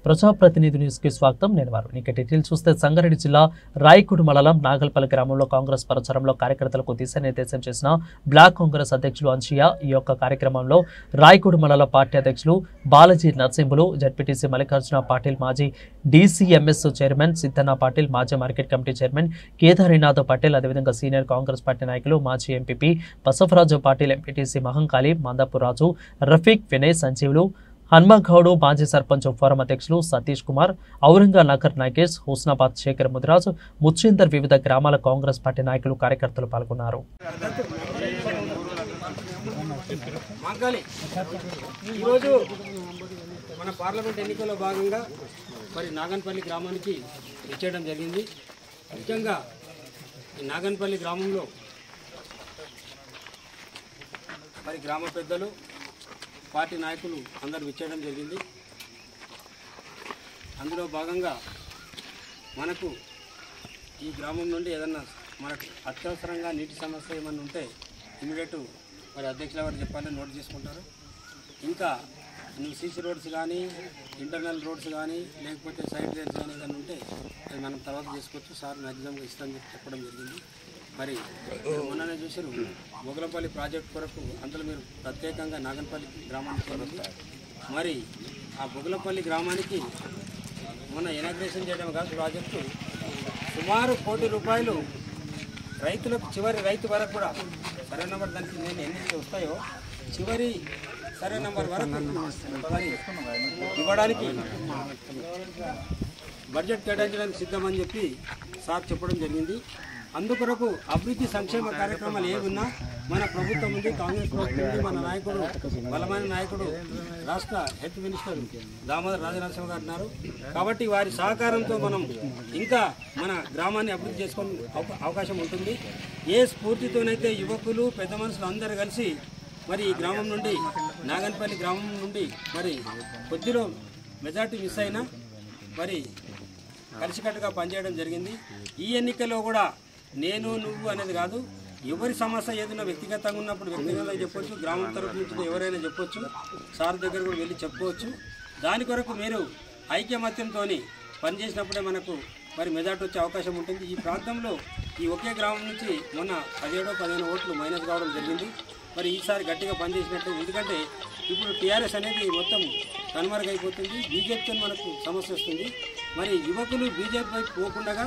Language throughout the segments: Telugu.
ప్రజాప్రతినిధి న్యూస్ కి స్వాగతం. నేను వారు డీటెయిల్స్ చూస్తే సంగారెడ్డి జిల్లా రాయకోడు మండలం నాగల్పల్లి గ్రామంలో కాంగ్రెస్ ప్రచారంలో కార్యకర్తలకు దిశానిర్దేశం చేసిన బ్లాక్ కాంగ్రెస్ అధ్యక్షులు అంశియా ఈ యొక్క కార్యక్రమంలో రాయకోడు మండల పార్టీ అధ్యక్షులు బాలాజీ నరసింహులు, జడ్పీటీసీ మల్లికార్జున పాటిల్, మాజీ డీసీఎంఎస్ చైర్మన్ సిద్ధన్న పాటిల్, మాజీ market committee chairman Kedarnath Patil, అదేవిధంగా సీనియర్ కాంగ్రెస్ పార్టీ నాయకులు మాజీ ఎంపీపీ బసవరాజు పాటిల్, ఎంపీటీసీ మహంకాళి, మందాపూర్ రాజు, రఫీక్, వినయ్, సంజీవులు, హన్మగౌడు, మాజీ సర్పంచ్ ఫోరం అధ్యక్షులు సతీష్ కుమార్, ఔరంగా నగర్ నాగేష్, హుస్నాబాద్ శేఖర్ ముదిరాజు, ముచ్చిందర్, వివిధ గ్రామాల కాంగ్రెస్ పార్టీ నాయకులు, కార్యకర్తలు పాల్గొన్నారు. ఈరోజు మన పార్లమెంట్ ఎన్నికల్లో భాగంగా మరి నాగన్పల్లి గ్రామానికి వచ్చేయడం జరిగింది. ముఖ్యంగా ఈ నాగన్పల్లి గ్రామంలో మరి గ్రామ పెద్దలు, పార్టీ నాయకులు అందరూ విచ్చేయడం జరిగింది. అందులో భాగంగా మనకు ఈ గ్రామం నుండి ఏదన్నా మనకు అత్యవసరంగా నీటి సమస్య ఏమన్నా ఉంటే ఇమీడియట్ మరి అధ్యక్షుల వారు చెప్పాలని నోట్ చేసుకుంటారు. ఇంకా నువ్వు సీసీ రోడ్స్ కానీ, ఇంటర్నల్ రోడ్స్ కానీ, లేకపోతే సైడ్ డ్రైన్స్ కానీ ఏదైనా ఉంటే అది మనం తర్వాత చేసుకోవచ్చు, సార్ మ్యాక్సిమంగా ఇస్తామని చెప్పడం జరిగింది. మరి మొన్ననే చూసారు మొగలపల్లి ప్రాజెక్ట్ కొరకు అందులో మీరు ప్రత్యేకంగా నాగన్పల్లి గ్రామానికి వెళ్ళి మరి ఆ మొగలపల్లి గ్రామానికి మొన్న ఇనాగ్రేషన్ చేయడం కాదు ప్రాజెక్టు సుమారు ₹1 కోటి రైతులకు చివరి రైతు వరకు కూడా సర్వే నెంబర్ దానికి నేను ఎన్ని వస్తాయో చివరి సర్వే నెంబర్ వరకు ఇవ్వడానికి బడ్జెట్ కేటాయించడానికి సిద్ధమని చెప్పి సార్ చెప్పడం జరిగింది. అందుకొరకు అభివృద్ధి సంక్షేమ కార్యక్రమాలు ఏమున్నా మన ప్రభుత్వం ఉంది, కాంగ్రెస్ ప్రభుత్వం ఉంది, మన నాయకుడు బలమైన నాయకుడు రాష్ట్ర హెల్త్ మినిస్టర్ దామోదర్ రాజనరసింహ గారు ఉన్నారు. కాబట్టి వారి సహకారంతో మనం ఇంకా మన గ్రామాన్ని అభివృద్ధి చేసుకునే అవకాశం ఉంటుంది. ఏ స్ఫూర్తితోనైతే యువకులు, పెద్ద మనుషులు అందరూ కలిసి మరి ఈ గ్రామం నుండి నాగన్పల్లి గ్రామం నుండి మరి కొద్దిలో మెజార్టీ మిస్ అయినా మరి కలిసికట్టుగా పనిచేయడం జరిగింది. ఈ ఎన్నికల్లో కూడా నేను నువ్వు అనేది కాదు, ఎవరి సమస్య ఏదైనా వ్యక్తిగతంగా ఉన్నప్పుడు వ్యక్తిగతంగా చెప్పొచ్చు, గ్రామం తరఫు నుంచి ఎవరైనా చెప్పొచ్చు, సార్ దగ్గర కూడా వెళ్ళి చెప్పుకోవచ్చు. దాని కొరకు మీరు ఐక్యమత్యంతో పనిచేసినప్పుడే మనకు మరి మెజార్టీ వచ్చే అవకాశం ఉంటుంది. ఈ ప్రాంతంలో ఈ ఒకే గ్రామం నుంచి మొన్న 17-15 ఓట్లు మైనస్ కావడం జరిగింది. మరి ఈసారి గట్టిగా పనిచేసినట్టు, ఎందుకంటే ఇప్పుడు టీఆర్ఎస్ అనేది మొత్తం కనుమరుగైపోతుంది, బీజేపీతో మనకు సమస్య వస్తుంది. మరి యువకులు బీజేపీ వైపు పోకుండా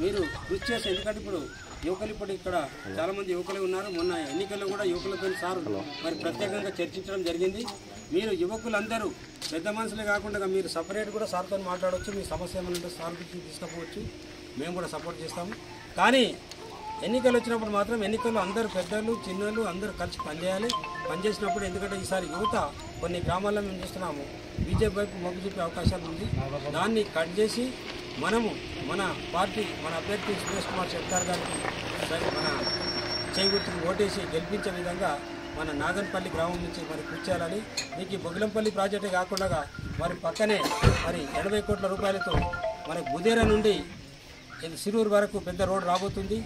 మీరు కృషి చేస్తే, ఎందుకంటే ఇప్పుడు యువకులు ఇప్పుడు ఇక్కడ చాలామంది యువకులే ఉన్నారు. మొన్న ఎన్నికల్లో కూడా యువకులతో సార్ మరి ప్రత్యేకంగా చర్చించడం జరిగింది. మీరు యువకులందరూ పెద్ద మనుషులే కాకుండా మీరు సపరేట్ కూడా సార్తో మాట్లాడవచ్చు, మీ సమస్య ఏమైనా సార్ గురించి తీసుకుపోవచ్చు, మేము కూడా సపోర్ట్ చేస్తాము. కానీ ఎన్నికలు వచ్చినప్పుడు మాత్రం ఎన్నికల్లో అందరూ పెద్దలు, చిన్నలు అందరూ కలిసి పనిచేయాలి. పనిచేసినప్పుడు, ఎందుకంటే ఈసారి యువత కొన్ని గ్రామాల్లో మేము చూస్తున్నాము బీజేపీ వైపు మొగ్గు చూపే అవకాశాలు ఉంది. దాన్ని కట్ చేసి మనము మన పార్టీ, మన అభ్యర్థి సురేష్ కుమార్ శెట్టార్ గారికి మన చేగుర్తుకు ఓటేసి గెలిపించే విధంగా మన నాగన్పల్లి గ్రామం నుంచి మరి కృషి చేయాలని. మీకు ఈ బొగ్గులంపల్లి ప్రాజెక్టే కాకుండా మరి పక్కనే మరి ₹80 కోట్ల మనకి బుదేరా నుండి సిరూరు వరకు పెద్ద రోడ్ రాబోతుంది.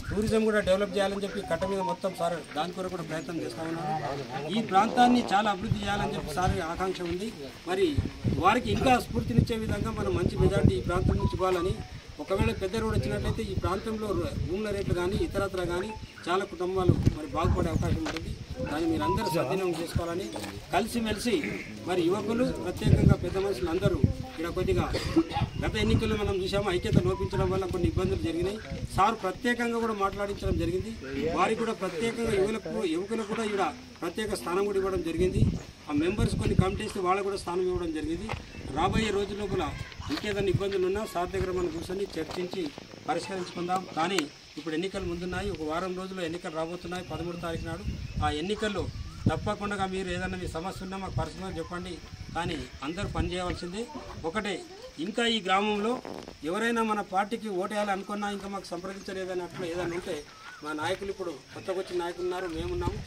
టూరిజం కూడా డెవలప్ చేయాలని చెప్పి కట్ట మీద మొత్తం సార్ దాని కొరకు కూడా ప్రయత్నం చేస్తా ఉన్నారు. ఈ ప్రాంతాన్ని చాలా అభివృద్ధి చేయాలని చెప్పి సార్ ఆకాంక్ష ఉంది. మరి వారికి ఇంకా స్ఫూర్తినిచ్చే విధంగా మనం మంచి మెజార్టీ ఈ ప్రాంతం నుంచి ఇవ్వాలని. ఒకవేళ పెద్ద రోడ్ వచ్చినట్లయితే ఈ ప్రాంతంలో భూముల రేట్లు కానీ ఇతరత్ర కానీ చాలా కుటుంబాలు మరి బాగుపడే అవకాశం ఉంటుంది. దాన్ని మీరు అందరూ సద్వినియోగం చేసుకోవాలని, కలిసిమెలిసి మరి యువకులు, ప్రత్యేకంగా పెద్ద మనుషులు అందరూ ఇక్కడ కొద్దిగా గత ఎన్నికల్లో మనం చూసాము ఐక్యత లోపించడం వల్ల కొన్ని ఇబ్బందులు జరిగినాయి. సార్ ప్రత్యేకంగా కూడా మాట్లాడించడం జరిగింది. వారికి కూడా ప్రత్యేకంగా యువకులకు కూడా ఇక్కడ ప్రత్యేక స్థానం కూడా ఇవ్వడం జరిగింది. ఆ మెంబర్స్ కొన్ని కమిటీస్ వాళ్ళకు కూడా స్థానం ఇవ్వడం జరిగింది. రాబోయే రోజుల్లో కూడా ఇంకేదైనా ఇబ్బందులు ఉన్నా సార్ దగ్గర మనం కూర్చొని చర్చించి పరిష్కరించుకుందాం. కానీ ఇప్పుడు ఎన్నికలు ముందున్నాయి, ఒక వారం రోజుల్లో ఎన్నికలు రాబోతున్నాయి. 13వ తారీఖు నాడు ఆ ఎన్నికల్లో తప్పకుండా మీరు ఏదైనా మీ సమస్య ఉన్నా మాకు పర్సనల్గా చెప్పండి. కానీ అందరూ పనిచేయవలసిందే. ఒకటే, ఇంకా ఈ గ్రామంలో ఎవరైనా మన పార్టీకి ఓటేయాలి అనుకున్నా ఇంకా మాకు సంప్రదించలేదని అట్లా ఏదైనా ఉంటే మా నాయకులు, ఇప్పుడు కొత్తగా వచ్చిన నాయకులు ఉన్నారు, మేమున్నాము,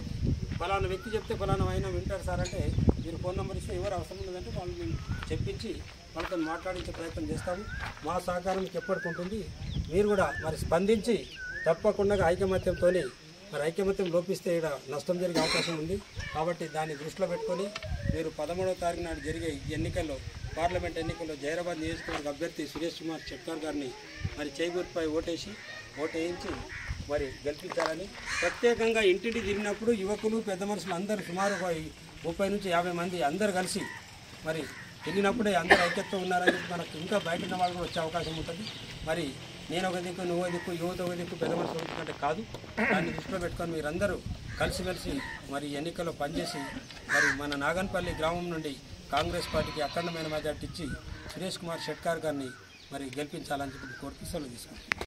ఫలానా వ్యక్తి చెప్తే ఫలానా అయినా వింటారు సార్ అంటే మీరు ఫోన్ నెంబర్ ఇస్తే ఎవరు అవసరం లేదంటే వాళ్ళు మేము చెప్పించి వాళ్ళతో మాట్లాడించే ప్రయత్నం చేస్తాము. మా సహకారం మీకు ఎప్పటికి ఉంటుంది. మీరు కూడా మరి స్పందించి తప్పకుండా ఐకమత్యంతో మరి ఐకమత్యం లోపిస్తే ఇక్కడ నష్టం జరిగే అవకాశం ఉంది. కాబట్టి దాన్ని దృష్టిలో పెట్టుకొని మీరు 13వ తారీఖు నాడు జరిగే ఎన్నికల్లో పార్లమెంట్ ఎన్నికల్లో జైరాబాద్ నియోజకవర్గ అభ్యర్థి సురేష్ కుమార్ షెట్కార్ గారిని మరి చేకూర్పై ఓటేయించి మరి గెలిపించాలని ప్రత్యేకంగా ఇంటింటి తిరిగినప్పుడు యువకులు పెద్ద మనుషులు అందరూ సుమారు 30 నుంచి 50 మంది అందరు కలిసి మరి తిరిగినప్పుడే అందరూ ఐక్యతతో ఉన్నారని చెప్పి మనకు ఇంకా బయట ఉన్న వాళ్ళు కూడా వచ్చే అవకాశం ఉంటుంది. మరి నేను ఒక దిక్కు, నువ్వు ఒక దిక్కు, యువత ఒక దిక్కు, పెద్ద మనుషులు అంటే కాదు. దాన్ని దృష్టిలో పెట్టుకొని మీరందరూ కలిసిమెలిసి మరి ఎన్నికల్లో పనిచేసి మరి మన నాగన్పల్లి గ్రామం నుండి కాంగ్రెస్ పార్టీకి అఖండమైన మెజార్టీ ఇచ్చి సురేష్ కుమార్ షెట్కార్ గారిని మరి గెలిపించాలని చెప్పి కోరుతూ సెలవు తీసుకుంటాం.